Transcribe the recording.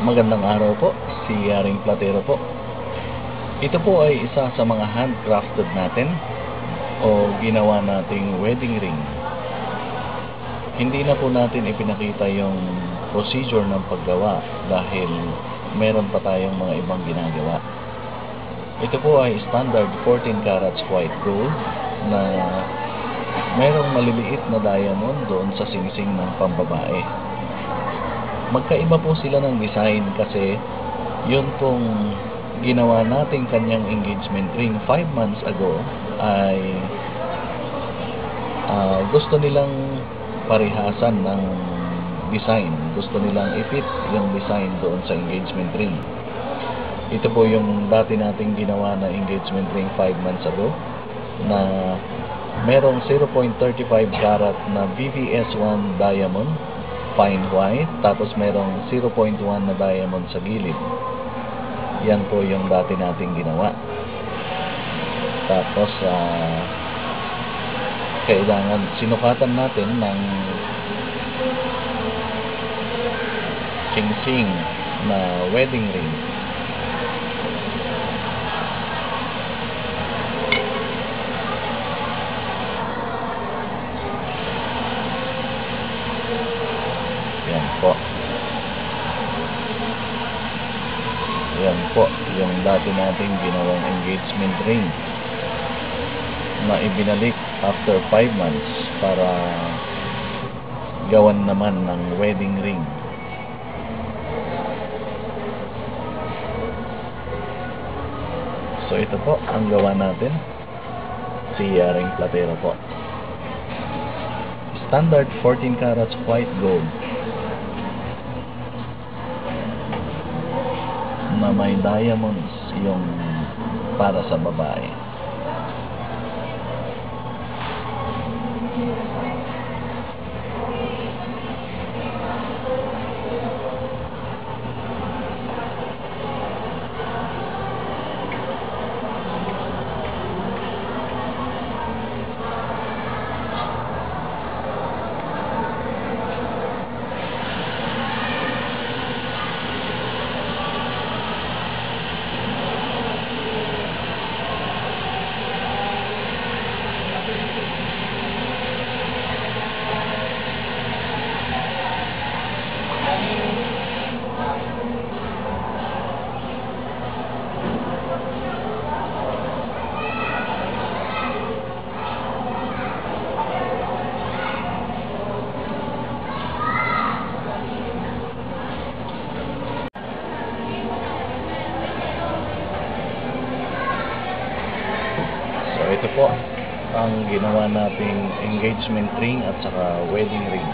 Magandang araw po, si Yaring Platero po. Ito po ay isa sa mga handcrafted natin o ginawa nating wedding ring. Hindi na po natin ipinakita yung procedure ng paggawa dahil meron pa tayong mga ibang ginagawa. Ito po ay standard 14 carats white gold na merong maliliit na diamond doon sa singsing ng pambabae. Magkaiba po sila ng design kasi yun pong ginawa nating kanyang engagement ring 5 months ago ay gusto nilang parihasan ng design. Gusto nilang i-fit yung design doon sa engagement ring. Ito po yung dati nating ginawa na engagement ring 5 months ago na merong 0.35 carat na VVS1 diamond fine white, tapos merong 0.1 na diamond sa gilid. Yan po yung dati nating ginawa. Tapos kailangan sinukatan natin ng singsing na wedding ring. Yan po. Yan po yung dati nating ginawang engagement ring na ibinalik after 5 months para gawan naman ng wedding ring. So ito po ang gawa natin, si Yaring Platero po. Standard 14 carats white gold na may diamonds yung para sa babae. So ito po ang ginawa nating engagement ring at saka wedding ring.